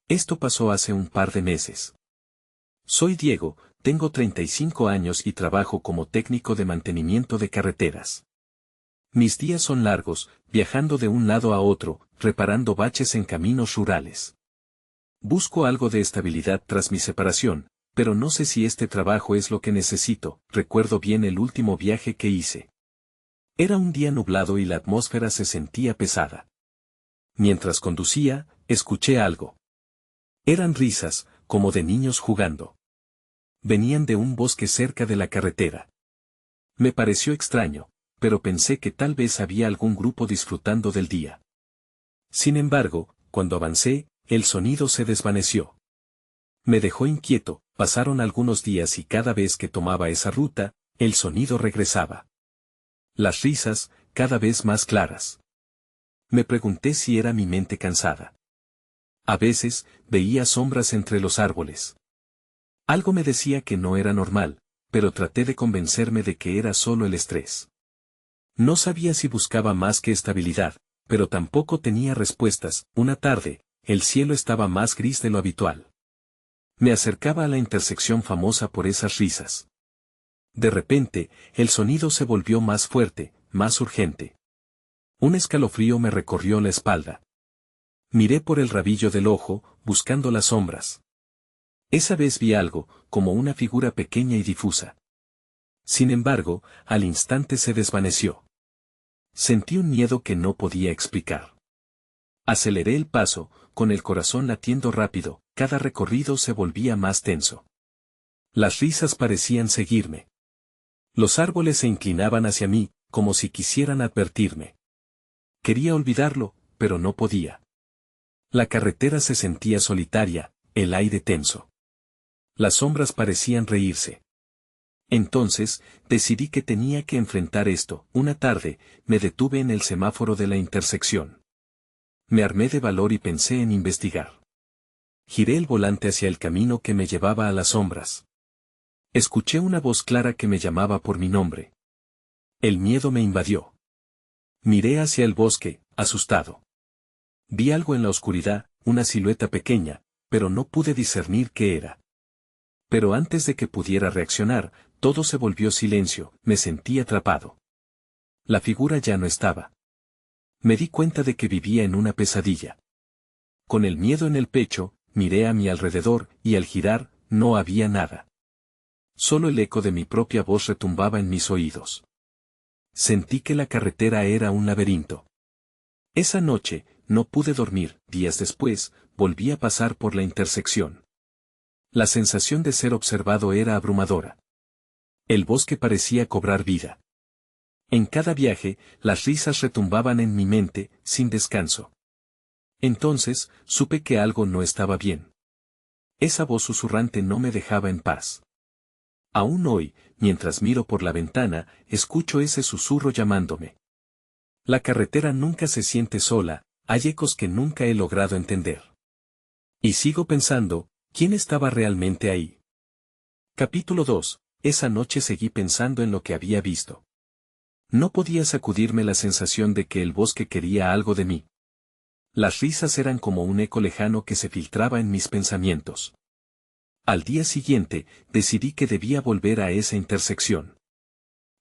Esto pasó hace un par de meses. Soy Diego, tengo 35 años y trabajo como técnico de mantenimiento de carreteras. Mis días son largos, viajando de un lado a otro, reparando baches en caminos rurales. Busco algo de estabilidad tras mi separación, pero no sé si este trabajo es lo que necesito. Recuerdo bien el último viaje que hice. Era un día nublado y la atmósfera se sentía pesada. Mientras conducía, escuché algo. Eran risas, como de niños jugando. Venían de un bosque cerca de la carretera. Me pareció extraño, pero pensé que tal vez había algún grupo disfrutando del día. Sin embargo, cuando avancé, el sonido se desvaneció. Me dejó inquieto. Pasaron algunos días y cada vez que tomaba esa ruta, el sonido regresaba. Las risas, cada vez más claras. Me pregunté si era mi mente cansada. A veces, veía sombras entre los árboles. Algo me decía que no era normal, pero traté de convencerme de que era solo el estrés. No sabía si buscaba más que estabilidad, pero tampoco tenía respuestas. Una tarde, el cielo estaba más gris de lo habitual. Me acercaba a la intersección famosa por esas risas. De repente, el sonido se volvió más fuerte, más urgente. Un escalofrío me recorrió la espalda. Miré por el rabillo del ojo, buscando las sombras. Esa vez vi algo, como una figura pequeña y difusa. Sin embargo, al instante se desvaneció. Sentí un miedo que no podía explicar. Aceleré el paso, con el corazón latiendo rápido, cada recorrido se volvía más tenso. Las risas parecían seguirme. Los árboles se inclinaban hacia mí, como si quisieran advertirme. Quería olvidarlo, pero no podía. La carretera se sentía solitaria, el aire tenso. Las sombras parecían reírse. Entonces, decidí que tenía que enfrentar esto. Una tarde, me detuve en el semáforo de la intersección. Me armé de valor y pensé en investigar. Giré el volante hacia el camino que me llevaba a las sombras. Escuché una voz clara que me llamaba por mi nombre. El miedo me invadió. Miré hacia el bosque, asustado. Vi algo en la oscuridad, una silueta pequeña, pero no pude discernir qué era. Pero antes de que pudiera reaccionar, todo se volvió silencio. Me sentí atrapado. La figura ya no estaba. Me di cuenta de que vivía en una pesadilla. Con el miedo en el pecho, miré a mi alrededor, y al girar, no había nada. Solo el eco de mi propia voz retumbaba en mis oídos. Sentí que la carretera era un laberinto. Esa noche, no pude dormir. Días después, volví a pasar por la intersección. La sensación de ser observado era abrumadora. El bosque parecía cobrar vida. En cada viaje, las risas retumbaban en mi mente, sin descanso. Entonces, supe que algo no estaba bien. Esa voz susurrante no me dejaba en paz. Aún hoy, mientras miro por la ventana, escucho ese susurro llamándome. La carretera nunca se siente sola, hay ecos que nunca he logrado entender. Y sigo pensando, ¿quién estaba realmente ahí? Capítulo 2. Esa noche seguí pensando en lo que había visto. No podía sacudirme la sensación de que el bosque quería algo de mí. Las risas eran como un eco lejano que se filtraba en mis pensamientos. Al día siguiente, decidí que debía volver a esa intersección.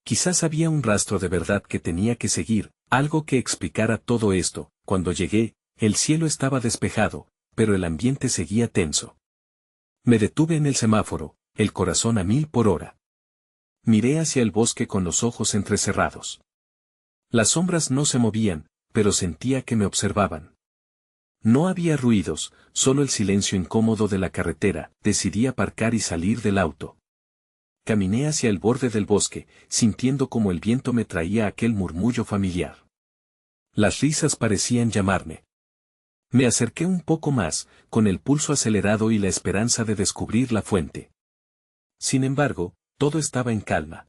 Quizás había un rastro de verdad que tenía que seguir, algo que explicara todo esto. Cuando llegué, el cielo estaba despejado, pero el ambiente seguía tenso. Me detuve en el semáforo, el corazón a 1000 por hora. Miré hacia el bosque con los ojos entrecerrados. Las sombras no se movían, pero sentía que me observaban. No había ruidos, solo el silencio incómodo de la carretera. Decidí aparcar y salir del auto. Caminé hacia el borde del bosque, sintiendo como el viento me traía aquel murmullo familiar. Las risas parecían llamarme. Me acerqué un poco más, con el pulso acelerado y la esperanza de descubrir la fuente. Sin embargo, todo estaba en calma.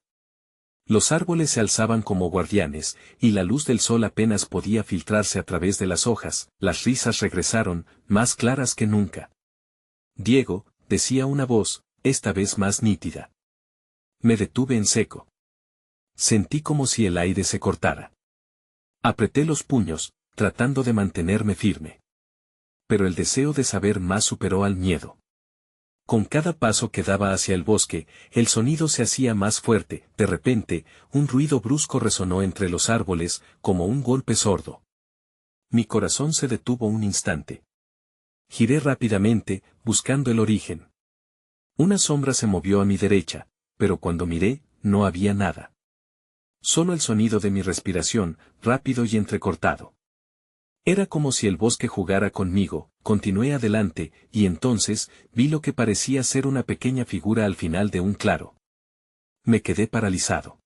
Los árboles se alzaban como guardianes, y la luz del sol apenas podía filtrarse a través de las hojas. Las risas regresaron, más claras que nunca. Diego, decía una voz, esta vez más nítida. Me detuve en seco. Sentí como si el aire se cortara. Apreté los puños, tratando de mantenerme firme. pero el deseo de saber más superó al miedo. Con cada paso que daba hacia el bosque, el sonido se hacía más fuerte. De repente, un ruido brusco resonó entre los árboles, como un golpe sordo. Mi corazón se detuvo un instante. Giré rápidamente, buscando el origen. Una sombra se movió a mi derecha, pero cuando miré, no había nada. Solo el sonido de mi respiración, rápido y entrecortado. Era como si el bosque jugara conmigo. Continué adelante, y entonces, vi lo que parecía ser una pequeña figura al final de un claro. Me quedé paralizado.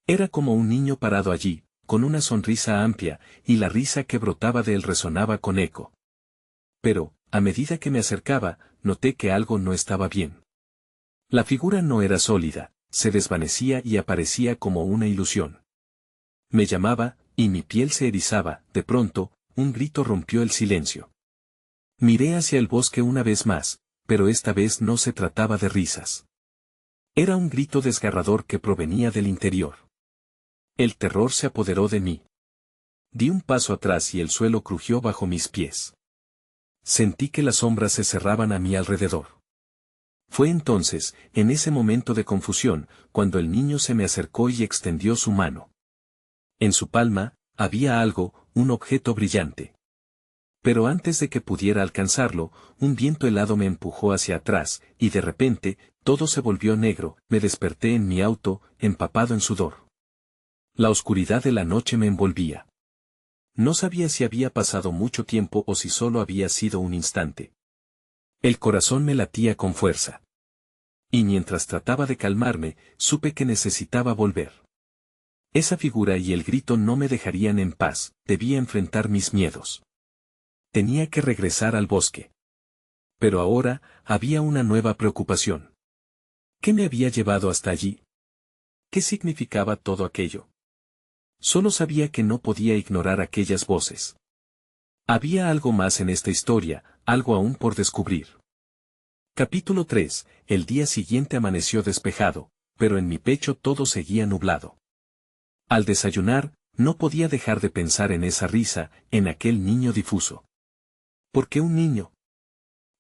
Era como un niño parado allí, con una sonrisa amplia, y la risa que brotaba de él resonaba con eco. Pero, a medida que me acercaba, noté que algo no estaba bien. La figura no era sólida, se desvanecía y aparecía como una ilusión. Me llamaba, y mi piel se erizaba. De pronto, un grito rompió el silencio. Miré hacia el bosque una vez más, pero esta vez no se trataba de risas. Era un grito desgarrador que provenía del interior. El terror se apoderó de mí. Di un paso atrás y el suelo crujió bajo mis pies. Sentí que las sombras se cerraban a mi alrededor. Fue entonces, en ese momento de confusión, cuando el niño se me acercó y extendió su mano. En su palma, había algo, un objeto brillante. Pero antes de que pudiera alcanzarlo, un viento helado me empujó hacia atrás, y de repente, todo se volvió negro. Me desperté en mi auto, empapado en sudor. La oscuridad de la noche me envolvía. No sabía si había pasado mucho tiempo o si solo había sido un instante. El corazón me latía con fuerza. Y mientras trataba de calmarme, supe que necesitaba volver. Esa figura y el grito no me dejarían en paz. Debía enfrentar mis miedos. Tenía que regresar al bosque. Pero ahora, había una nueva preocupación. ¿Qué me había llevado hasta allí? ¿Qué significaba todo aquello? Solo sabía que no podía ignorar aquellas voces. Había algo más en esta historia, algo aún por descubrir. Capítulo 3. El día siguiente amaneció despejado, pero en mi pecho todo seguía nublado. Al desayunar, no podía dejar de pensar en esa risa, en aquel niño difuso. ¿Por qué un niño?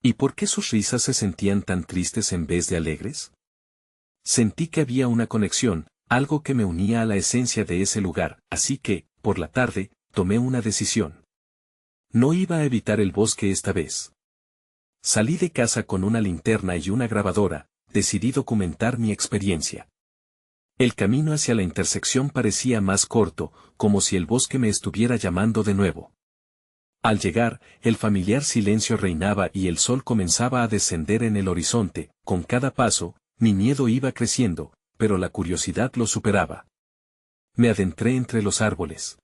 ¿Y por qué sus risas se sentían tan tristes en vez de alegres? Sentí que había una conexión, algo que me unía a la esencia de ese lugar, así que, por la tarde, tomé una decisión. No iba a evitar el bosque esta vez. Salí de casa con una linterna y una grabadora, decidí documentar mi experiencia. El camino hacia la intersección parecía más corto, como si el bosque me estuviera llamando de nuevo. Al llegar, el familiar silencio reinaba y el sol comenzaba a descender en el horizonte. Con cada paso, mi miedo iba creciendo, pero la curiosidad lo superaba. Me adentré entre los árboles.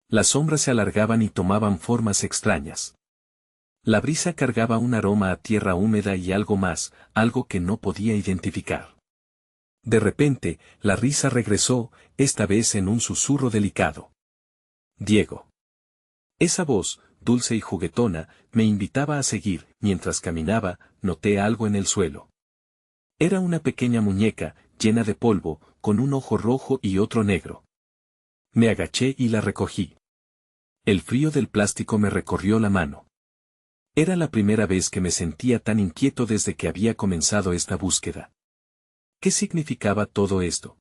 Las sombras se alargaban y tomaban formas extrañas. La brisa cargaba un aroma a tierra húmeda y algo más, algo que no podía identificar. De repente, la risa regresó, esta vez en un susurro delicado. Diego. Esa voz, dulce y juguetona, me invitaba a seguir. Mientras caminaba, noté algo en el suelo. Era una pequeña muñeca, llena de polvo, con un ojo rojo y otro negro. Me agaché y la recogí. El frío del plástico me recorrió la mano. Era la primera vez que me sentía tan inquieto desde que había comenzado esta búsqueda. ¿Qué significaba todo esto?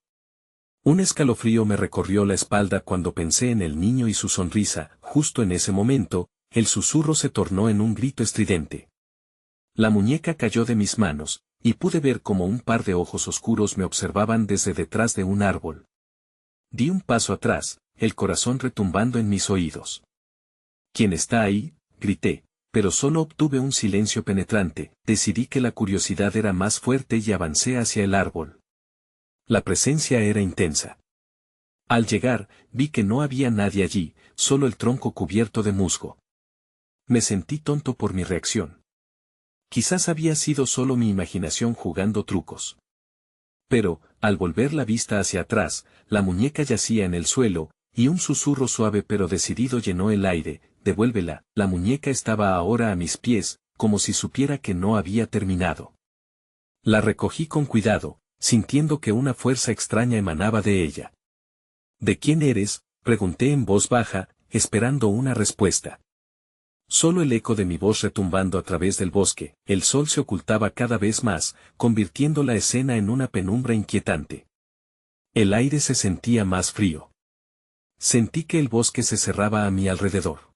Un escalofrío me recorrió la espalda cuando pensé en el niño y su sonrisa. Justo en ese momento, el susurro se tornó en un grito estridente. La muñeca cayó de mis manos, y pude ver como un par de ojos oscuros me observaban desde detrás de un árbol. Di un paso atrás, el corazón retumbando en mis oídos. ¿Quién está ahí?, grité, pero solo obtuve un silencio penetrante. Decidí que la curiosidad era más fuerte y avancé hacia el árbol. La presencia era intensa. Al llegar, vi que no había nadie allí, solo el tronco cubierto de musgo. Me sentí tonto por mi reacción. Quizás había sido solo mi imaginación jugando trucos. Pero, al volver la vista hacia atrás, la muñeca yacía en el suelo, y un susurro suave pero decidido llenó el aire. Devuélvela. La muñeca estaba ahora a mis pies, como si supiera que no había terminado. La recogí con cuidado, sintiendo que una fuerza extraña emanaba de ella. ¿De quién eres?, pregunté en voz baja, esperando una respuesta. Solo el eco de mi voz retumbando a través del bosque, el sol se ocultaba cada vez más, convirtiendo la escena en una penumbra inquietante. El aire se sentía más frío. Sentí que el bosque se cerraba a mi alrededor.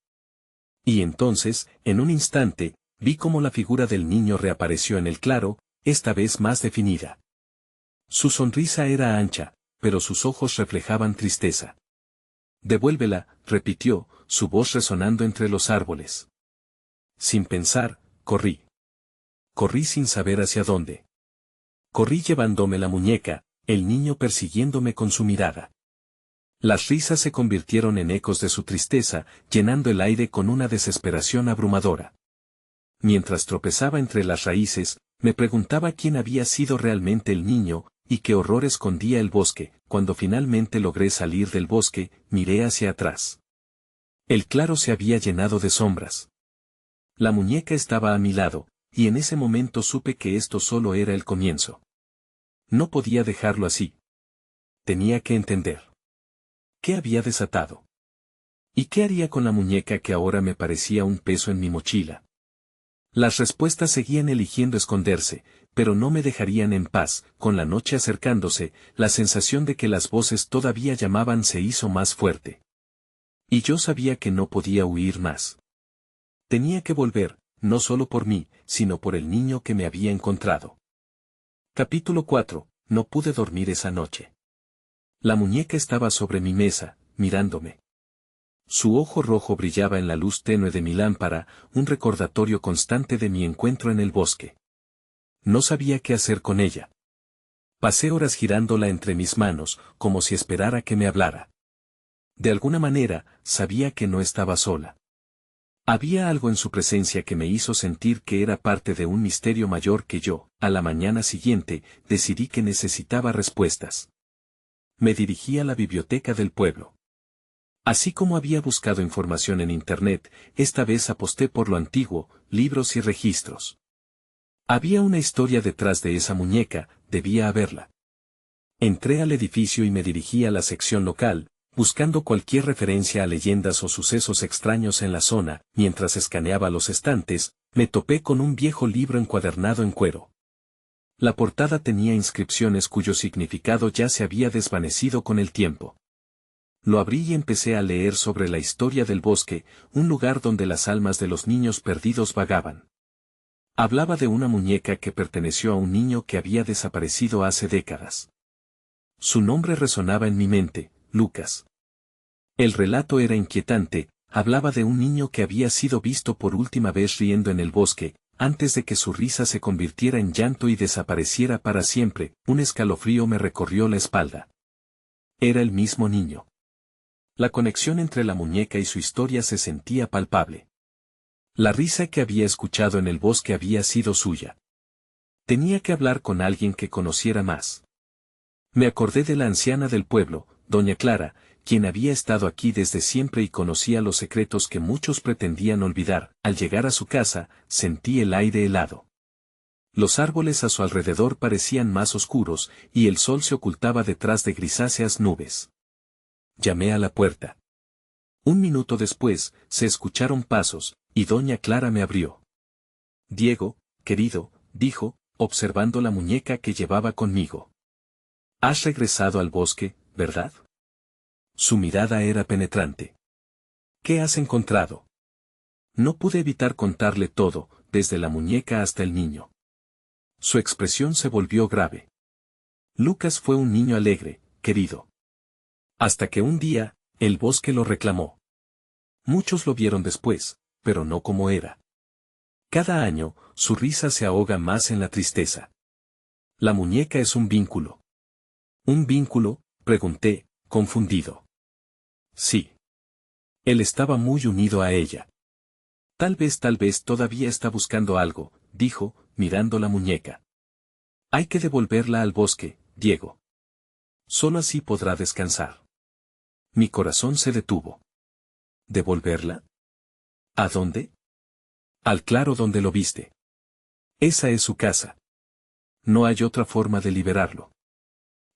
Y entonces, en un instante, vi cómo la figura del niño reapareció en el claro, esta vez más definida. Su sonrisa era ancha, pero sus ojos reflejaban tristeza. «Devuélvela», repitió, su voz resonando entre los árboles. Sin pensar, corrí. Corrí sin saber hacia dónde. Corrí llevándome la muñeca, el niño persiguiéndome con su mirada. Las risas se convirtieron en ecos de su tristeza, llenando el aire con una desesperación abrumadora. Mientras tropezaba entre las raíces, me preguntaba quién había sido realmente el niño, y qué horror escondía el bosque. Cuando finalmente logré salir del bosque, miré hacia atrás. El claro se había llenado de sombras. La muñeca estaba a mi lado, y en ese momento supe que esto solo era el comienzo. No podía dejarlo así. Tenía que entender. ¿Qué había desatado? ¿Y qué haría con la muñeca que ahora me parecía un peso en mi mochila? Las respuestas seguían eligiendo esconderse, pero no me dejarían en paz. Con la noche acercándose, la sensación de que las voces todavía llamaban se hizo más fuerte. Y yo sabía que no podía huir más. Tenía que volver, no solo por mí, sino por el niño que me había encontrado. Capítulo 4. No pude dormir esa noche. La muñeca estaba sobre mi mesa, mirándome. Su ojo rojo brillaba en la luz tenue de mi lámpara, un recordatorio constante de mi encuentro en el bosque. No sabía qué hacer con ella. Pasé horas girándola entre mis manos, como si esperara que me hablara. De alguna manera, sabía que no estaba sola. Había algo en su presencia que me hizo sentir que era parte de un misterio mayor que yo. A la mañana siguiente, decidí que necesitaba respuestas. Me dirigí a la biblioteca del pueblo. Así como había buscado información en Internet, esta vez aposté por lo antiguo, libros y registros. Había una historia detrás de esa muñeca, debía haberla. Entré al edificio y me dirigí a la sección local, buscando cualquier referencia a leyendas o sucesos extraños en la zona. Mientras escaneaba los estantes, me topé con un viejo libro encuadernado en cuero. La portada tenía inscripciones cuyo significado ya se había desvanecido con el tiempo. Lo abrí y empecé a leer sobre la historia del bosque, un lugar donde las almas de los niños perdidos vagaban. Hablaba de una muñeca que perteneció a un niño que había desaparecido hace décadas. Su nombre resonaba en mi mente, Lucas. El relato era inquietante, hablaba de un niño que había sido visto por última vez riendo en el bosque, antes de que su risa se convirtiera en llanto y desapareciera para siempre. Un escalofrío me recorrió la espalda. Era el mismo niño. La conexión entre la muñeca y su historia se sentía palpable. La risa que había escuchado en el bosque había sido suya. Tenía que hablar con alguien que conociera más. Me acordé de la anciana del pueblo, doña Clara, quien había estado aquí desde siempre y conocía los secretos que muchos pretendían olvidar. Al llegar a su casa, sentí el aire helado. Los árboles a su alrededor parecían más oscuros, y el sol se ocultaba detrás de grisáceas nubes. Llamé a la puerta. Un minuto después, se escucharon pasos, y doña Clara me abrió. «Diego, querido», dijo, observando la muñeca que llevaba conmigo. «Has regresado al bosque, ¿verdad?». Su mirada era penetrante. «¿Qué has encontrado?». No pude evitar contarle todo, desde la muñeca hasta el niño. Su expresión se volvió grave. «Lucas fue un niño alegre, querido. Hasta que un día, el bosque lo reclamó. Muchos lo vieron después, pero no como era. Cada año, su risa se ahoga más en la tristeza. La muñeca es un vínculo». «¿Un vínculo?», pregunté, confundido. Sí. Él estaba muy unido a ella. Tal vez todavía está buscando algo», dijo, mirando la muñeca. «Hay que devolverla al bosque, Diego. Solo así podrá descansar». Mi corazón se detuvo. ¿Devolverla? ¿A dónde? Al claro donde lo viste. Esa es su casa. No hay otra forma de liberarlo.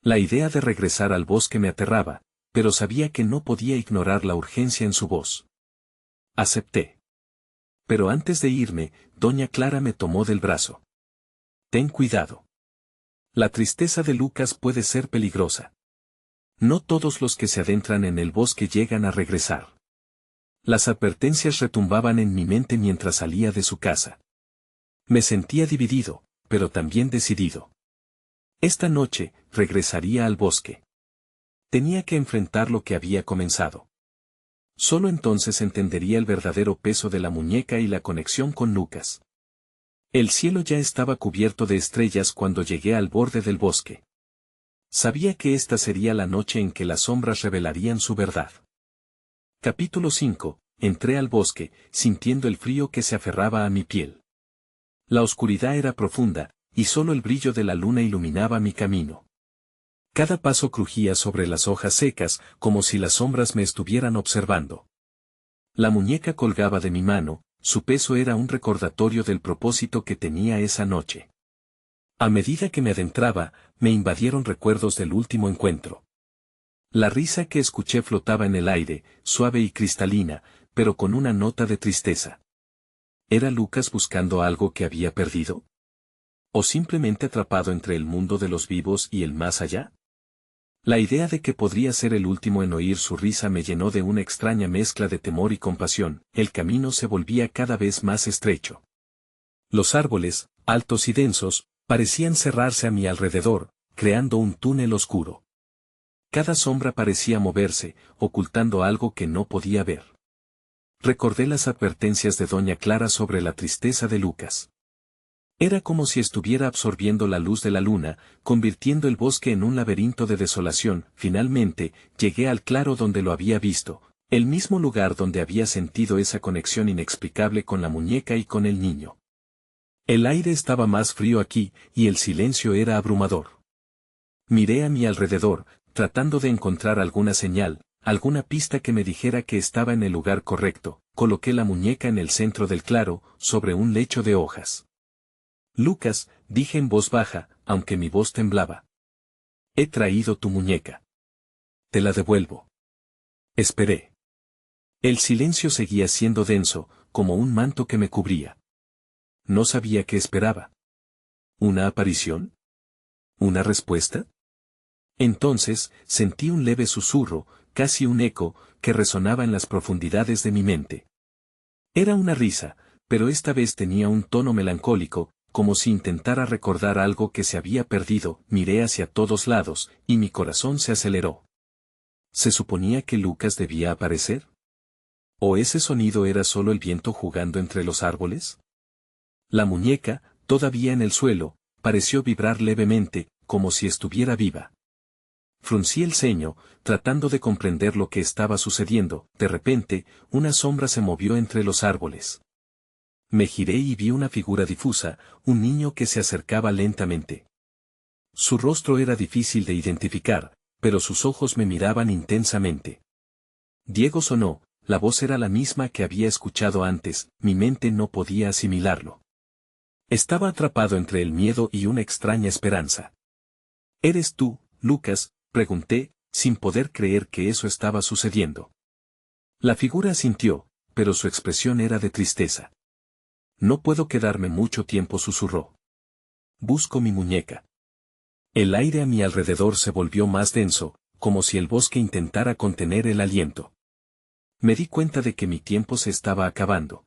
La idea de regresar al bosque me aterraba, pero sabía que no podía ignorar la urgencia en su voz. Acepté. Pero antes de irme, doña Clara me tomó del brazo. Ten cuidado. La tristeza de Lucas puede ser peligrosa. No todos los que se adentran en el bosque llegan a regresar. Las advertencias retumbaban en mi mente mientras salía de su casa. Me sentía dividido, pero también decidido. Esta noche, regresaría al bosque. Tenía que enfrentar lo que había comenzado. Solo entonces entendería el verdadero peso de la muñeca y la conexión con Lucas. El cielo ya estaba cubierto de estrellas cuando llegué al borde del bosque. Sabía que esta sería la noche en que las sombras revelarían su verdad. Capítulo 5. Entré al bosque, sintiendo el frío que se aferraba a mi piel. La oscuridad era profunda, y solo el brillo de la luna iluminaba mi camino. Cada paso crujía sobre las hojas secas, como si las sombras me estuvieran observando. La muñeca colgaba de mi mano, su peso era un recordatorio del propósito que tenía esa noche. A medida que me adentraba, me invadieron recuerdos del último encuentro. La risa que escuché flotaba en el aire, suave y cristalina, pero con una nota de tristeza. ¿Era Lucas buscando algo que había perdido? ¿O simplemente atrapado entre el mundo de los vivos y el más allá? La idea de que podría ser el último en oír su risa me llenó de una extraña mezcla de temor y compasión. El camino se volvía cada vez más estrecho. Los árboles, altos y densos, parecían cerrarse a mi alrededor, creando un túnel oscuro. Cada sombra parecía moverse, ocultando algo que no podía ver. Recordé las advertencias de doña Clara sobre la tristeza de Lucas. Era como si estuviera absorbiendo la luz de la luna, convirtiendo el bosque en un laberinto de desolación. Finalmente, llegué al claro donde lo había visto, el mismo lugar donde había sentido esa conexión inexplicable con la muñeca y con el niño. El aire estaba más frío aquí, y el silencio era abrumador. Miré a mi alrededor, tratando de encontrar alguna señal, alguna pista que me dijera que estaba en el lugar correcto. Coloqué la muñeca en el centro del claro, sobre un lecho de hojas. Lucas, dije en voz baja, aunque mi voz temblaba. He traído tu muñeca. Te la devuelvo. Esperé. El silencio seguía siendo denso, como un manto que me cubría. No sabía qué esperaba. ¿Una aparición? ¿Una respuesta? Entonces, sentí un leve susurro, casi un eco, que resonaba en las profundidades de mi mente. Era una risa, pero esta vez tenía un tono melancólico, como si intentara recordar algo que se había perdido. Miré hacia todos lados, y mi corazón se aceleró. ¿Se suponía que Lucas debía aparecer? ¿O ese sonido era solo el viento jugando entre los árboles? La muñeca, todavía en el suelo, pareció vibrar levemente, como si estuviera viva. Fruncí el ceño, tratando de comprender lo que estaba sucediendo. De repente, una sombra se movió entre los árboles. Me giré y vi una figura difusa, un niño que se acercaba lentamente. Su rostro era difícil de identificar, pero sus ojos me miraban intensamente. Diego sonó, la voz era la misma que había escuchado antes, mi mente no podía asimilarlo. Estaba atrapado entre el miedo y una extraña esperanza. ¿Eres tú, Lucas?, pregunté, sin poder creer que eso estaba sucediendo. La figura asintió, pero su expresión era de tristeza. No puedo quedarme mucho tiempo, susurró. Busco mi muñeca. El aire a mi alrededor se volvió más denso, como si el bosque intentara contener el aliento. Me di cuenta de que mi tiempo se estaba acabando.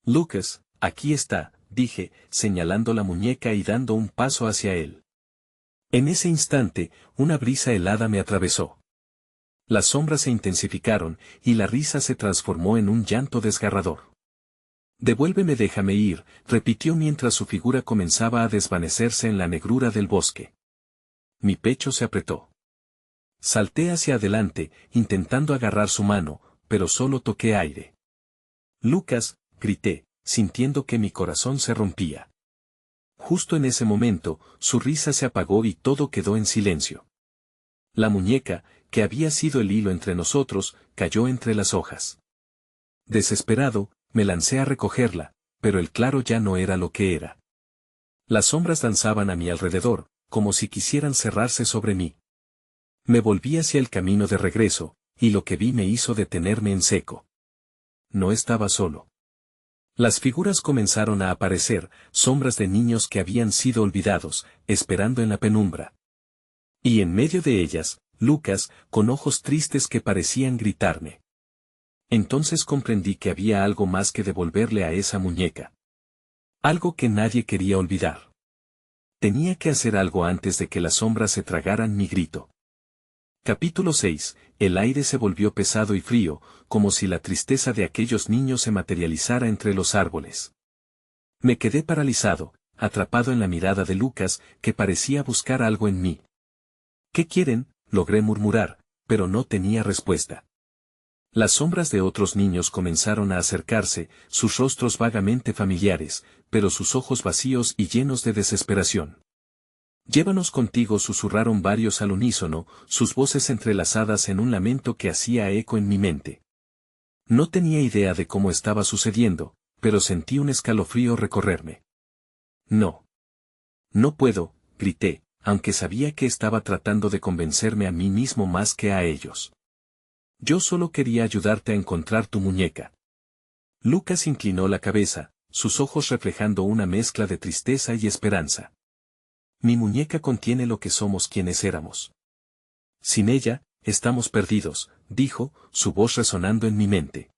Lucas, aquí está, dije, señalando la muñeca y dando un paso hacia él. En ese instante, una brisa helada me atravesó. Las sombras se intensificaron, y la risa se transformó en un llanto desgarrador. Devuélveme, déjame ir, repitió mientras su figura comenzaba a desvanecerse en la negrura del bosque. Mi pecho se apretó. Salté hacia adelante, intentando agarrar su mano, pero solo toqué aire. Lucas, grité, sintiendo que mi corazón se rompía. Justo en ese momento, su risa se apagó y todo quedó en silencio. La muñeca, que había sido el hilo entre nosotros, cayó entre las hojas. Desesperado, me lancé a recogerla, pero el claro ya no era lo que era. Las sombras danzaban a mi alrededor, como si quisieran cerrarse sobre mí. Me volví hacia el camino de regreso, y lo que vi me hizo detenerme en seco. No estaba solo. Las figuras comenzaron a aparecer, sombras de niños que habían sido olvidados, esperando en la penumbra. Y en medio de ellas, Lucas, con ojos tristes que parecían gritarme. Entonces comprendí que había algo más que devolverle a esa muñeca. Algo que nadie quería olvidar. Tenía que hacer algo antes de que las sombras se tragaran mi grito. Capítulo 6. El aire se volvió pesado y frío, como si la tristeza de aquellos niños se materializara entre los árboles. Me quedé paralizado, atrapado en la mirada de Lucas, que parecía buscar algo en mí. ¿Qué quieren?, logré murmurar, pero no tenía respuesta. Las sombras de otros niños comenzaron a acercarse, sus rostros vagamente familiares, pero sus ojos vacíos y llenos de desesperación. Llévanos contigo, susurraron varios al unísono, sus voces entrelazadas en un lamento que hacía eco en mi mente. No tenía idea de cómo estaba sucediendo, pero sentí un escalofrío recorrerme. No. No puedo, grité, aunque sabía que estaba tratando de convencerme a mí mismo más que a ellos. Yo solo quería ayudarte a encontrar tu muñeca. Lucas inclinó la cabeza, sus ojos reflejando una mezcla de tristeza y esperanza. Mi muñeca contiene lo que somos quienes éramos. Sin ella, estamos perdidos, dijo, su voz resonando en mi mente.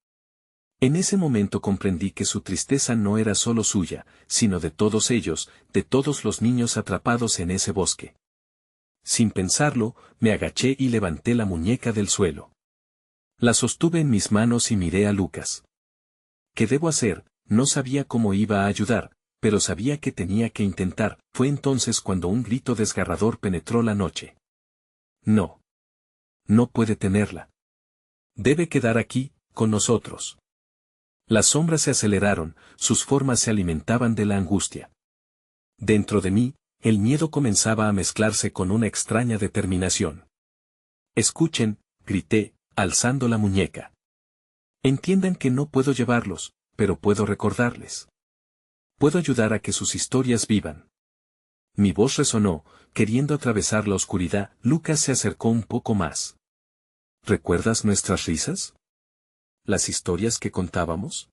En ese momento comprendí que su tristeza no era solo suya, sino de todos ellos, de todos los niños atrapados en ese bosque. Sin pensarlo, me agaché y levanté la muñeca del suelo. La sostuve en mis manos y miré a Lucas. ¿Qué debo hacer? No sabía cómo iba a ayudar, pero sabía que tenía que intentar. Fue entonces cuando un grito desgarrador penetró la noche. No. No puede tenerla. Debe quedar aquí, con nosotros. Las sombras se aceleraron, sus formas se alimentaban de la angustia. Dentro de mí, el miedo comenzaba a mezclarse con una extraña determinación. Escuchen, grité, alzando la muñeca. Entiendan que no puedo llevarlos, pero puedo recordarles. Puedo ayudar a que sus historias vivan. Mi voz resonó, queriendo atravesar la oscuridad. Lucas se acercó un poco más. ¿Recuerdas nuestras risas? ¿Las historias que contábamos?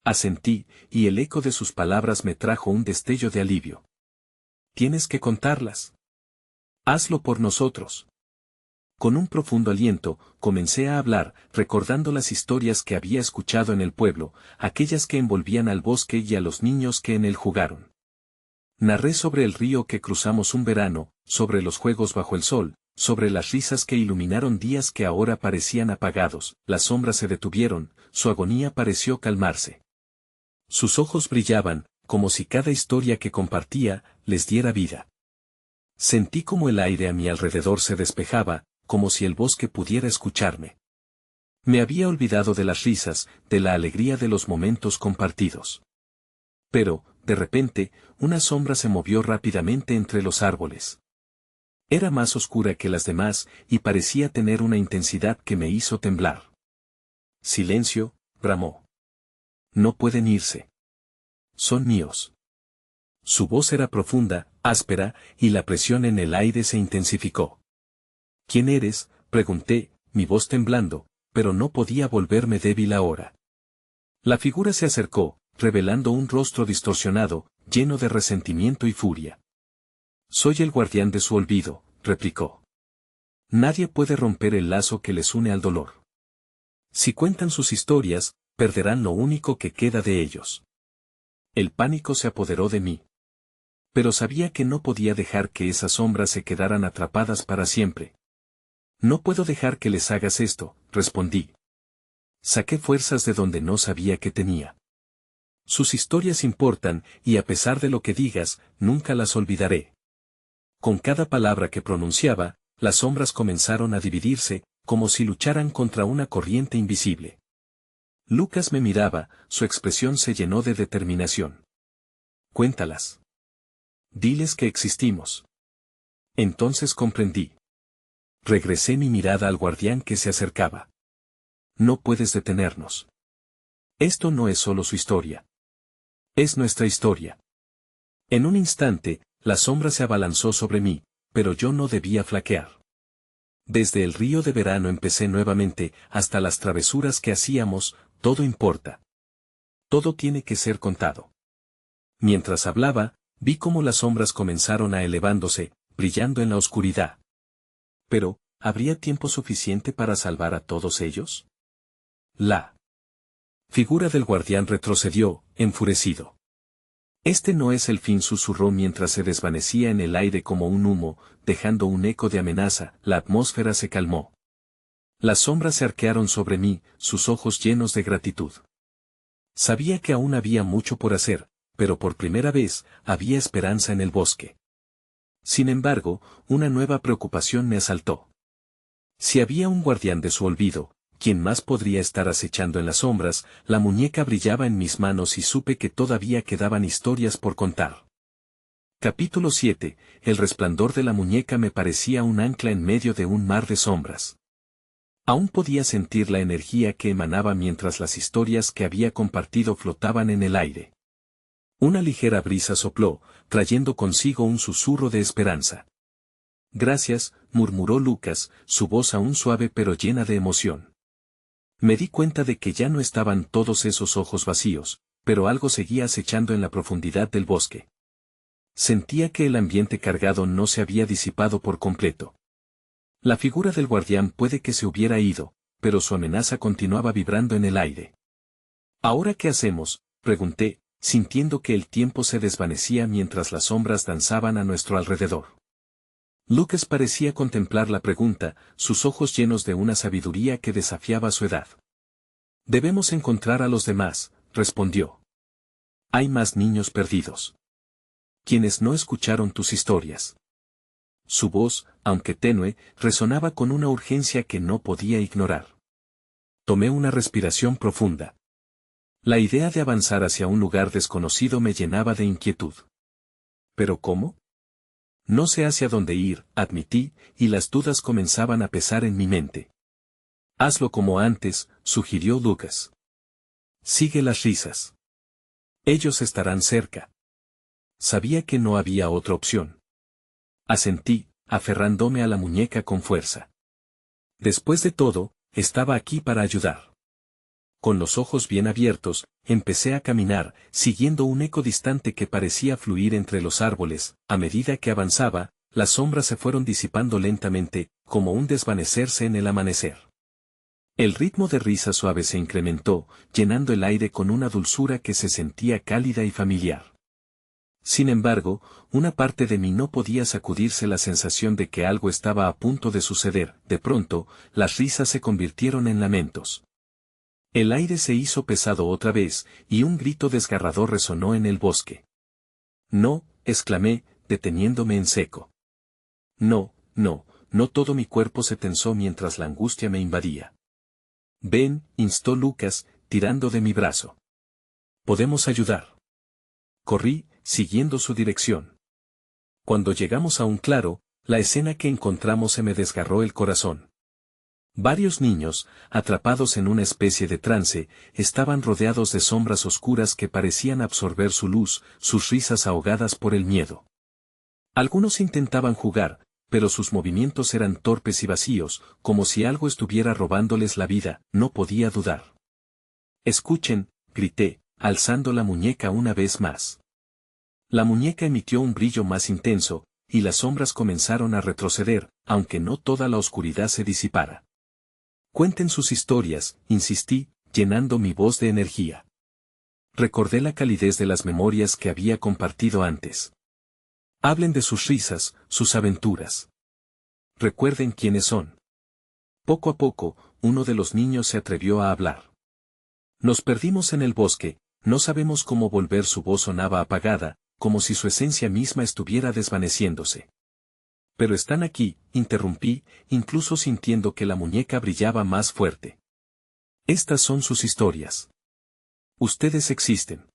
Asentí, y el eco de sus palabras me trajo un destello de alivio. Tienes que contarlas. Hazlo por nosotros. Con un profundo aliento, comencé a hablar, recordando las historias que había escuchado en el pueblo, aquellas que envolvían al bosque y a los niños que en él jugaron. Narré sobre el río que cruzamos un verano, sobre los juegos bajo el sol, sobre las risas que iluminaron días que ahora parecían apagados. Las sombras se detuvieron, su agonía pareció calmarse. Sus ojos brillaban, como si cada historia que compartía, les diera vida. Sentí como el aire a mi alrededor se despejaba, como si el bosque pudiera escucharme. Me había olvidado de las risas, de la alegría de los momentos compartidos. Pero, de repente, una sombra se movió rápidamente entre los árboles. Era más oscura que las demás, y parecía tener una intensidad que me hizo temblar. Silencio, bramó. No pueden irse. Son míos. Su voz era profunda, áspera, y la presión en el aire se intensificó. ¿Quién eres?, pregunté, mi voz temblando, pero no podía volverme débil ahora. La figura se acercó, revelando un rostro distorsionado, lleno de resentimiento y furia. Soy el guardián de su olvido, replicó. Nadie puede romper el lazo que les une al dolor. Si cuentan sus historias, perderán lo único que queda de ellos. El pánico se apoderó de mí. Pero sabía que no podía dejar que esas sombras se quedaran atrapadas para siempre. No puedo dejar que les hagas esto, respondí. Saqué fuerzas de donde no sabía que tenía. Sus historias importan, y a pesar de lo que digas, nunca las olvidaré. Con cada palabra que pronunciaba, las sombras comenzaron a dividirse, como si lucharan contra una corriente invisible. Lucas me miraba, su expresión se llenó de determinación. Cuéntalas. Diles que existimos. Entonces comprendí. Regresé mi mirada al guardián que se acercaba. No puedes detenernos. Esto no es solo su historia. Es nuestra historia. En un instante, la sombra se abalanzó sobre mí, pero yo no debía flaquear. Desde el río de verano empecé nuevamente, hasta las travesuras que hacíamos, todo importa. Todo tiene que ser contado. Mientras hablaba, vi cómo las sombras comenzaron a elevándose, brillando en la oscuridad. Pero, ¿habría tiempo suficiente para salvar a todos ellos? La figura del guardián retrocedió, enfurecido. Este no es el fin, susurró mientras se desvanecía en el aire como un humo, dejando un eco de amenaza. La atmósfera se calmó. Las sombras se arquearon sobre mí, sus ojos llenos de gratitud. Sabía que aún había mucho por hacer, pero por primera vez, había esperanza en el bosque. Sin embargo, una nueva preocupación me asaltó. Si había un guardián de su olvido, ¿quién más podría estar acechando en las sombras? La muñeca brillaba en mis manos y supe que todavía quedaban historias por contar. Capítulo 7. El resplandor de la muñeca me parecía un ancla en medio de un mar de sombras. Aún podía sentir la energía que emanaba mientras las historias que había compartido flotaban en el aire. Una ligera brisa sopló, trayendo consigo un susurro de esperanza. Gracias, murmuró Lucas, su voz aún suave pero llena de emoción. Me di cuenta de que ya no estaban todos esos ojos vacíos, pero algo seguía acechando en la profundidad del bosque. Sentía que el ambiente cargado no se había disipado por completo. La figura del guardián puede que se hubiera ido, pero su amenaza continuaba vibrando en el aire. ¿Ahora qué hacemos?, pregunté, sintiendo que el tiempo se desvanecía mientras las sombras danzaban a nuestro alrededor. Lucas parecía contemplar la pregunta, sus ojos llenos de una sabiduría que desafiaba su edad. Debemos encontrar a los demás, respondió. Hay más niños perdidos. Quienes no escucharon tus historias. Su voz, aunque tenue, resonaba con una urgencia que no podía ignorar. Tomé una respiración profunda. La idea de avanzar hacia un lugar desconocido me llenaba de inquietud. ¿Pero cómo? No sé hacia dónde ir, admití, y las dudas comenzaban a pesar en mi mente. Hazlo como antes, sugirió Lucas. Sigue las risas. Ellos estarán cerca. Sabía que no había otra opción. Asentí, aferrándome a la muñeca con fuerza. Después de todo, estaba aquí para ayudar. Con los ojos bien abiertos, empecé a caminar, siguiendo un eco distante que parecía fluir entre los árboles. A medida que avanzaba, las sombras se fueron disipando lentamente, como un desvanecerse en el amanecer. El ritmo de risa suave se incrementó, llenando el aire con una dulzura que se sentía cálida y familiar. Sin embargo, una parte de mí no podía sacudirse la sensación de que algo estaba a punto de suceder. De pronto, las risas se convirtieron en lamentos. El aire se hizo pesado otra vez, y un grito desgarrador resonó en el bosque. No, exclamé, deteniéndome en seco. No, no, no, todo mi cuerpo se tensó mientras la angustia me invadía. Ven, instó Lucas, tirando de mi brazo. Podemos ayudar. Corrí, siguiendo su dirección. Cuando llegamos a un claro, la escena que encontramos se me desgarró el corazón. Varios niños, atrapados en una especie de trance, estaban rodeados de sombras oscuras que parecían absorber su luz, sus risas ahogadas por el miedo. Algunos intentaban jugar, pero sus movimientos eran torpes y vacíos, como si algo estuviera robándoles la vida. No podía dudar. Escuchen, grité, alzando la muñeca una vez más. La muñeca emitió un brillo más intenso, y las sombras comenzaron a retroceder, aunque no toda la oscuridad se disipara. Cuenten sus historias, insistí, llenando mi voz de energía. Recordé la calidez de las memorias que había compartido antes. Hablen de sus risas, sus aventuras. Recuerden quiénes son. Poco a poco, uno de los niños se atrevió a hablar. Nos perdimos en el bosque, no sabemos cómo volver. Su voz sonaba apagada, como si su esencia misma estuviera desvaneciéndose. Pero están aquí, interrumpí, incluso sintiendo que la muñeca brillaba más fuerte. Estas son sus historias. Ustedes existen.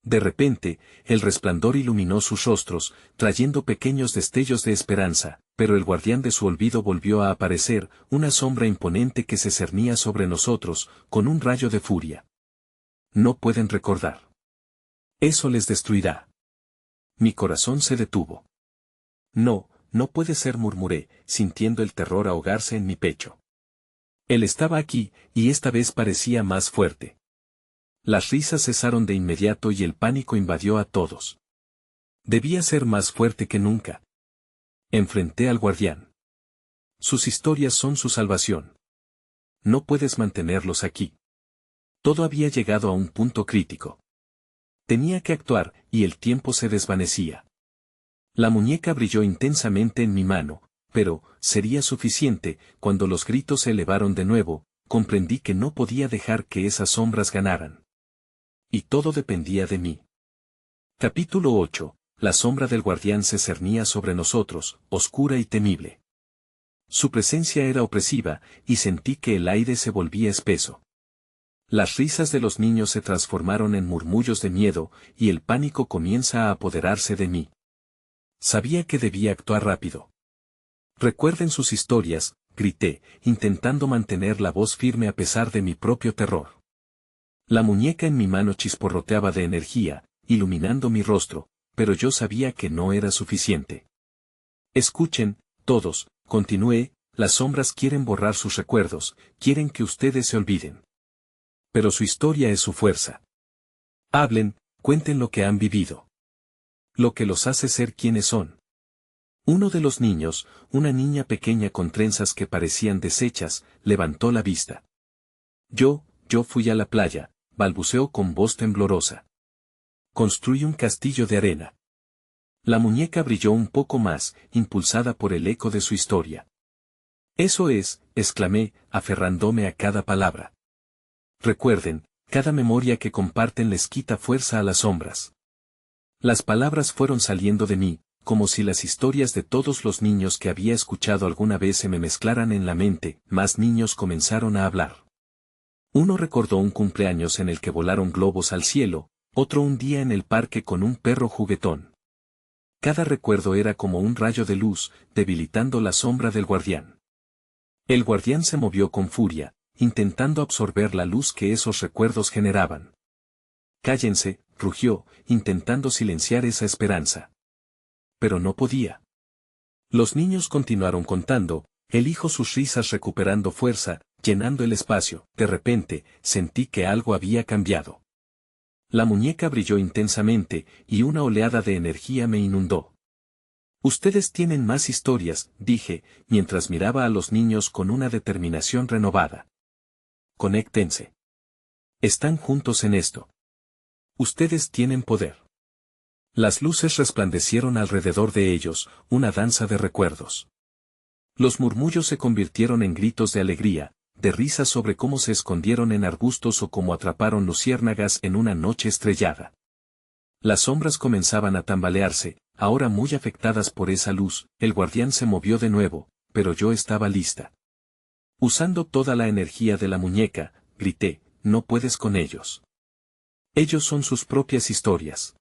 De repente, el resplandor iluminó sus rostros, trayendo pequeños destellos de esperanza, pero el guardián de su olvido volvió a aparecer, una sombra imponente que se cernía sobre nosotros, con un rayo de furia. No pueden recordar. Eso les destruirá. Mi corazón se detuvo. No, no puede ser, murmuré, sintiendo el terror ahogarse en mi pecho. Él estaba aquí, y esta vez parecía más fuerte. Las risas cesaron de inmediato y el pánico invadió a todos. Debía ser más fuerte que nunca. Enfrenté al guardián. Sus historias son su salvación. No puedes mantenerlos aquí. Todo había llegado a un punto crítico. Tenía que actuar, y el tiempo se desvanecía. La muñeca brilló intensamente en mi mano, pero, sería suficiente. Cuando los gritos se elevaron de nuevo, comprendí que no podía dejar que esas sombras ganaran. Y todo dependía de mí. Capítulo 8. La sombra del guardián se cernía sobre nosotros, oscura y temible. Su presencia era opresiva, y sentí que el aire se volvía espeso. Las risas de los niños se transformaron en murmullos de miedo, y el pánico comienza a apoderarse de mí. Sabía que debía actuar rápido. Recuerden sus historias, grité, intentando mantener la voz firme a pesar de mi propio terror. La muñeca en mi mano chisporroteaba de energía, iluminando mi rostro, pero yo sabía que no era suficiente. Escuchen, todos, continué, las sombras quieren borrar sus recuerdos, quieren que ustedes se olviden. Pero su historia es su fuerza. Hablen, cuenten lo que han vivido. Lo que los hace ser quienes son. Uno de los niños, una niña pequeña con trenzas que parecían deshechas, levantó la vista. Yo fui a la playa, balbuceó con voz temblorosa. Construí un castillo de arena. La muñeca brilló un poco más, impulsada por el eco de su historia. Eso es, exclamé, aferrándome a cada palabra. Recuerden, cada memoria que comparten les quita fuerza a las sombras. Las palabras fueron saliendo de mí, como si las historias de todos los niños que había escuchado alguna vez se me mezclaran en la mente. Más niños comenzaron a hablar. Uno recordó un cumpleaños en el que volaron globos al cielo, otro un día en el parque con un perro juguetón. Cada recuerdo era como un rayo de luz, debilitando la sombra del guardián. El guardián se movió con furia, intentando absorber la luz que esos recuerdos generaban. Cállense, rugió, intentando silenciar esa esperanza. Pero no podía. Los niños continuaron contando, el hijo sus risas recuperando fuerza, llenando el espacio. De repente, sentí que algo había cambiado. La muñeca brilló intensamente, y una oleada de energía me inundó. Ustedes tienen más historias, dije, mientras miraba a los niños con una determinación renovada. Conéctense. Están juntos en esto. Ustedes tienen poder. Las luces resplandecieron alrededor de ellos, una danza de recuerdos. Los murmullos se convirtieron en gritos de alegría, de risas sobre cómo se escondieron en arbustos o cómo atraparon luciérnagas en una noche estrellada. Las sombras comenzaban a tambalearse, ahora muy afectadas por esa luz. El guardián se movió de nuevo, pero yo estaba lista. Usando toda la energía de la muñeca, grité, no puedes con ellos. Ellos son sus propias historias.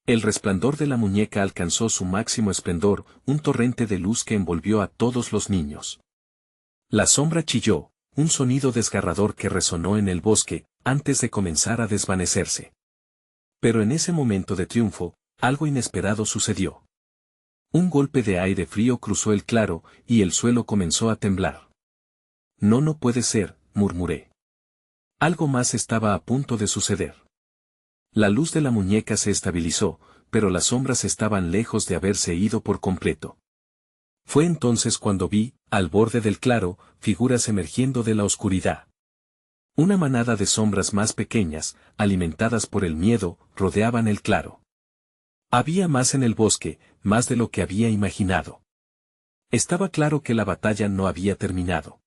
El resplandor de la muñeca alcanzó su máximo esplendor, un torrente de luz que envolvió a todos los niños. La sombra chilló, un sonido desgarrador que resonó en el bosque, antes de comenzar a desvanecerse. Pero en ese momento de triunfo, algo inesperado sucedió. Un golpe de aire frío cruzó el claro, y el suelo comenzó a temblar. No puede ser, murmuré. Algo más estaba a punto de suceder. La luz de la muñeca se estabilizó, pero las sombras estaban lejos de haberse ido por completo. Fue entonces cuando vi, al borde del claro, figuras emergiendo de la oscuridad. Una manada de sombras más pequeñas, alimentadas por el miedo, rodeaban el claro. Había más en el bosque, más de lo que había imaginado. Estaba claro que la batalla no había terminado.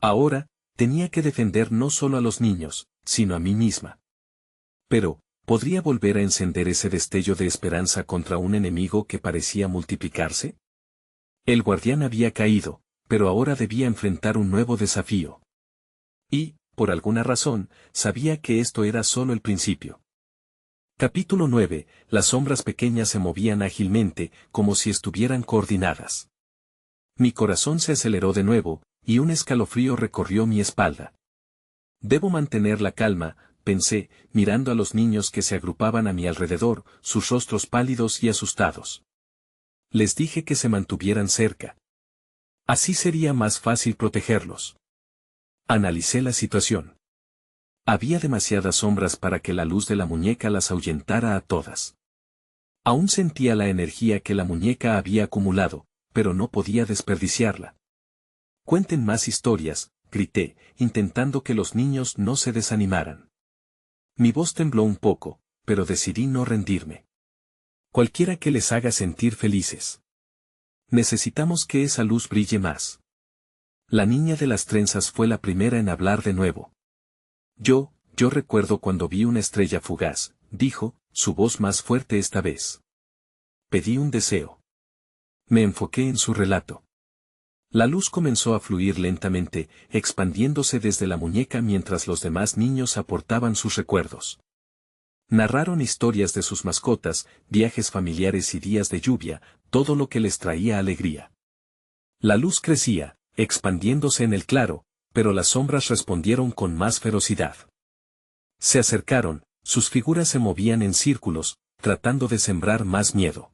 Ahora, tenía que defender no solo a los niños, sino a mí misma. Pero, ¿podría volver a encender ese destello de esperanza contra un enemigo que parecía multiplicarse? El guardián había caído, pero ahora debía enfrentar un nuevo desafío. Y, por alguna razón, sabía que esto era solo el principio. Capítulo 9. Las sombras pequeñas se movían ágilmente, como si estuvieran coordinadas. Mi corazón se aceleró de nuevo, y un escalofrío recorrió mi espalda. Debo mantener la calma, pensé, mirando a los niños que se agrupaban a mi alrededor, sus rostros pálidos y asustados. Les dije que se mantuvieran cerca. Así sería más fácil protegerlos. Analicé la situación. Había demasiadas sombras para que la luz de la muñeca las ahuyentara a todas. Aún sentía la energía que la muñeca había acumulado, pero no podía desperdiciarla. Cuenten más historias, grité, intentando que los niños no se desanimaran. Mi voz tembló un poco, pero decidí no rendirme. Cualquiera que les haga sentir felices. Necesitamos que esa luz brille más. La niña de las trenzas fue la primera en hablar de nuevo. Yo recuerdo cuando vi una estrella fugaz, dijo, su voz más fuerte esta vez. Pedí un deseo. Me enfoqué en su relato. La luz comenzó a fluir lentamente, expandiéndose desde la muñeca mientras los demás niños aportaban sus recuerdos. Narraron historias de sus mascotas, viajes familiares y días de lluvia, todo lo que les traía alegría. La luz crecía, expandiéndose en el claro, pero las sombras respondieron con más ferocidad. Se acercaron, sus figuras se movían en círculos, tratando de sembrar más miedo.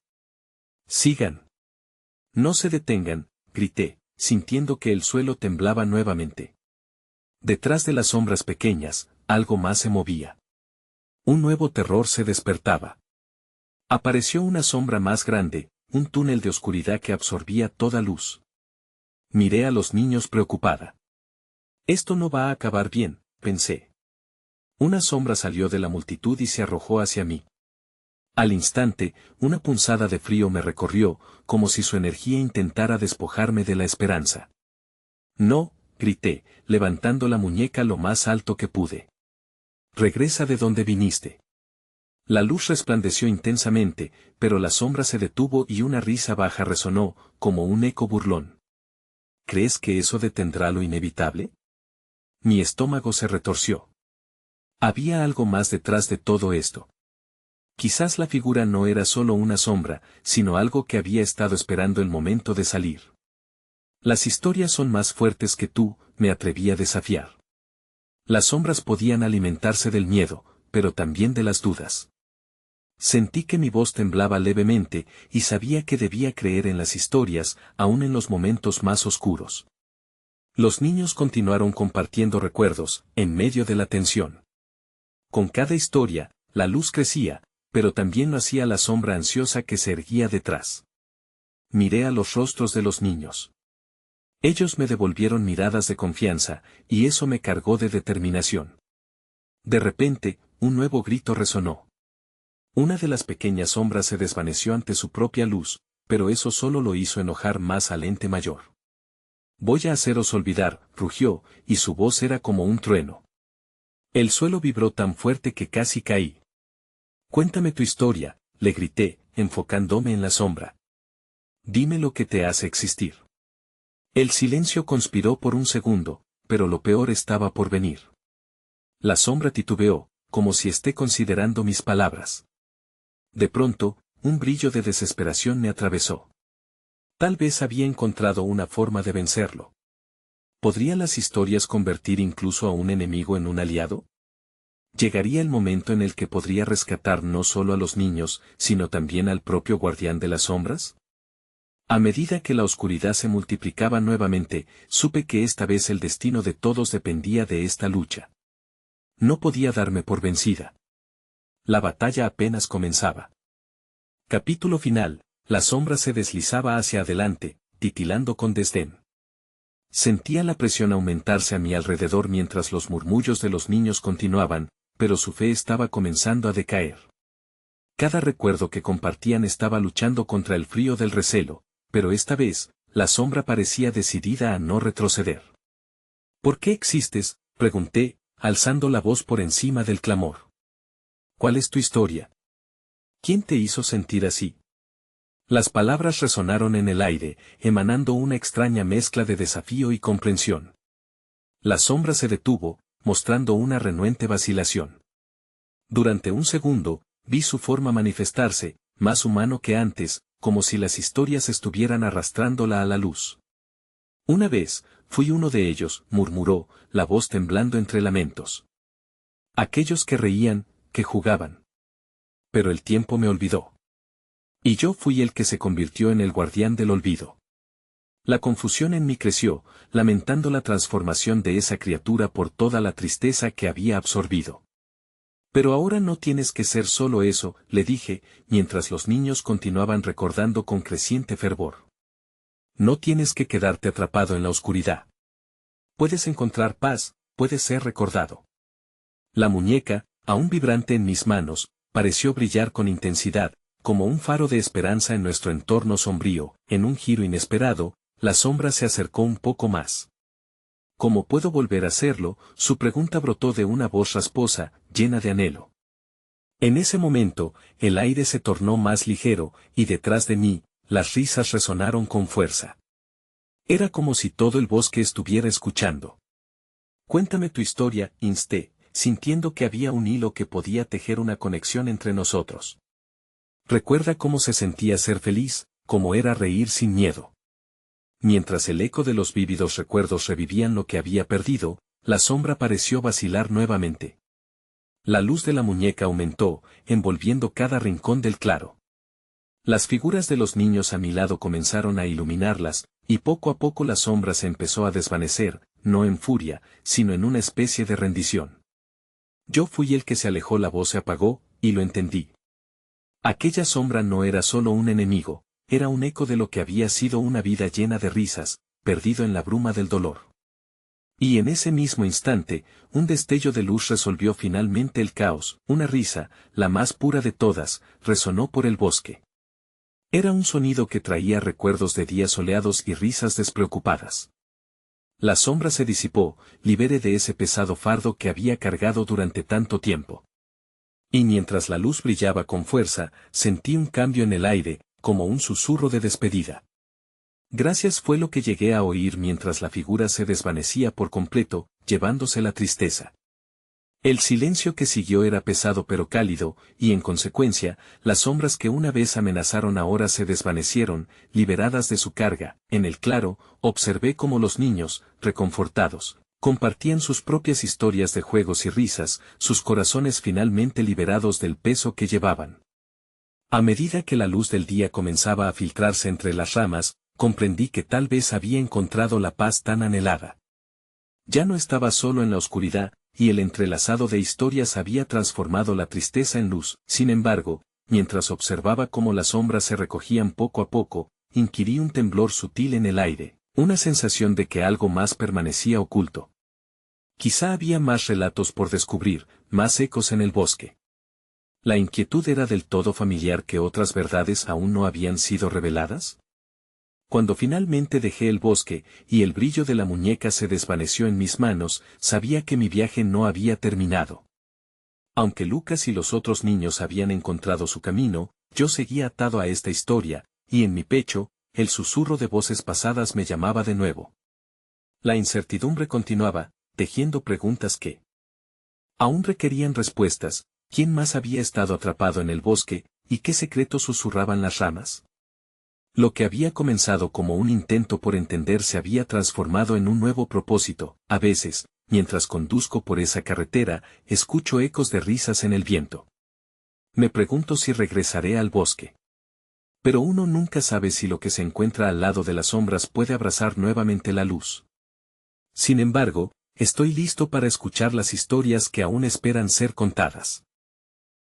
Sigan. No se detengan, grité, sintiendo que el suelo temblaba nuevamente. Detrás de las sombras pequeñas, algo más se movía. Un nuevo terror se despertaba. Apareció una sombra más grande, un túnel de oscuridad que absorbía toda luz. Miré a los niños preocupada. Esto no va a acabar bien, pensé. Una sombra salió de la multitud y se arrojó hacia mí. Al instante, una punzada de frío me recorrió, como si su energía intentara despojarme de la esperanza. No, grité, levantando la muñeca lo más alto que pude. Regresa de donde viniste. La luz resplandeció intensamente, pero la sombra se detuvo y una risa baja resonó, como un eco burlón. ¿Crees que eso detendrá lo inevitable? Mi estómago se retorció. Había algo más detrás de todo esto. Quizás la figura no era solo una sombra, sino algo que había estado esperando el momento de salir. Las historias son más fuertes que tú, me atreví a desafiar. Las sombras podían alimentarse del miedo, pero también de las dudas. Sentí que mi voz temblaba levemente, y sabía que debía creer en las historias, aun en los momentos más oscuros. Los niños continuaron compartiendo recuerdos, en medio de la tensión. Con cada historia, la luz crecía, pero también lo hacía la sombra ansiosa que se erguía detrás. Miré a los rostros de los niños. Ellos me devolvieron miradas de confianza, y eso me cargó de determinación. De repente, un nuevo grito resonó. Una de las pequeñas sombras se desvaneció ante su propia luz, pero eso solo lo hizo enojar más al ente mayor. Voy a haceros olvidar, rugió, y su voz era como un trueno. El suelo vibró tan fuerte que casi caí. Cuéntame tu historia, le grité, enfocándome en la sombra. Dime lo que te hace existir. El silencio conspiró por un segundo, pero lo peor estaba por venir. La sombra titubeó, como si esté considerando mis palabras. De pronto, un brillo de desesperación me atravesó. Tal vez había encontrado una forma de vencerlo. ¿Podrían las historias convertir incluso a un enemigo en un aliado? ¿Llegaría el momento en el que podría rescatar no solo a los niños, sino también al propio guardián de las sombras? A medida que la oscuridad se multiplicaba nuevamente, supe que esta vez el destino de todos dependía de esta lucha. No podía darme por vencida. La batalla apenas comenzaba. Capítulo final. La sombra se deslizaba hacia adelante, titilando con desdén. Sentía la presión aumentarse a mi alrededor mientras los murmullos de los niños continuaban, pero su fe estaba comenzando a decaer. Cada recuerdo que compartían estaba luchando contra el frío del recelo, pero esta vez, la sombra parecía decidida a no retroceder. ¿Por qué existes?, pregunté, alzando la voz por encima del clamor. ¿Cuál es tu historia? ¿Quién te hizo sentir así? Las palabras resonaron en el aire, emanando una extraña mezcla de desafío y comprensión. La sombra se detuvo, mostrando una renuente vacilación. Durante un segundo, vi su forma manifestarse, más humano que antes, como si las historias estuvieran arrastrándola a la luz. Una vez, fui uno de ellos, murmuró, la voz temblando entre lamentos. Aquellos que reían, que jugaban. Pero el tiempo me olvidó. Y yo fui el que se convirtió en el guardián del olvido. La confusión en mí creció, lamentando la transformación de esa criatura por toda la tristeza que había absorbido. Pero ahora no tienes que ser solo eso, le dije, mientras los niños continuaban recordando con creciente fervor. No tienes que quedarte atrapado en la oscuridad. Puedes encontrar paz, puedes ser recordado. La muñeca, aún vibrante en mis manos, pareció brillar con intensidad, como un faro de esperanza en nuestro entorno sombrío. En un giro inesperado, la sombra se acercó un poco más. ¿Cómo puedo volver a hacerlo? Su pregunta brotó de una voz rasposa, llena de anhelo. En ese momento, el aire se tornó más ligero, y detrás de mí, las risas resonaron con fuerza. Era como si todo el bosque estuviera escuchando. Cuéntame tu historia, insté, sintiendo que había un hilo que podía tejer una conexión entre nosotros. Recuerda cómo se sentía ser feliz, cómo era reír sin miedo. Mientras el eco de los vívidos recuerdos revivían lo que había perdido, la sombra pareció vacilar nuevamente. La luz de la muñeca aumentó, envolviendo cada rincón del claro. Las figuras de los niños a mi lado comenzaron a iluminarlas, y poco a poco la sombra se empezó a desvanecer, no en furia, sino en una especie de rendición. Yo fui el que se alejó, la voz se apagó, y lo entendí. Aquella sombra no era solo un enemigo, era un eco de lo que había sido una vida llena de risas, perdido en la bruma del dolor. Y en ese mismo instante, un destello de luz resolvió finalmente el caos, una risa, la más pura de todas, resonó por el bosque. Era un sonido que traía recuerdos de días soleados y risas despreocupadas. La sombra se disipó, liberé de ese pesado fardo que había cargado durante tanto tiempo. Y mientras la luz brillaba con fuerza, sentí un cambio en el aire, como un susurro de despedida. Gracias fue lo que llegué a oír mientras la figura se desvanecía por completo, llevándose la tristeza. El silencio que siguió era pesado pero cálido, y en consecuencia, las sombras que una vez amenazaron ahora se desvanecieron, liberadas de su carga. En el claro, observé cómo los niños, reconfortados, compartían sus propias historias de juegos y risas, sus corazones finalmente liberados del peso que llevaban. A medida que la luz del día comenzaba a filtrarse entre las ramas, comprendí que tal vez había encontrado la paz tan anhelada. Ya no estaba solo en la oscuridad, y el entrelazado de historias había transformado la tristeza en luz. Sin embargo, mientras observaba cómo las sombras se recogían poco a poco, inquirí un temblor sutil en el aire, una sensación de que algo más permanecía oculto. Quizá había más relatos por descubrir, más ecos en el bosque. ¿La inquietud era del todo familiar que otras verdades aún no habían sido reveladas? Cuando finalmente dejé el bosque, y el brillo de la muñeca se desvaneció en mis manos, sabía que mi viaje no había terminado. Aunque Lucas y los otros niños habían encontrado su camino, yo seguía atado a esta historia, y en mi pecho, el susurro de voces pasadas me llamaba de nuevo. La incertidumbre continuaba, tejiendo preguntas que aún requerían respuestas. ¿Quién más había estado atrapado en el bosque, y qué secretos susurraban las ramas? Lo que había comenzado como un intento por entender se había transformado en un nuevo propósito. A veces, mientras conduzco por esa carretera, escucho ecos de risas en el viento. Me pregunto si regresaré al bosque. Pero uno nunca sabe si lo que se encuentra al lado de las sombras puede abrazar nuevamente la luz. Sin embargo, estoy listo para escuchar las historias que aún esperan ser contadas.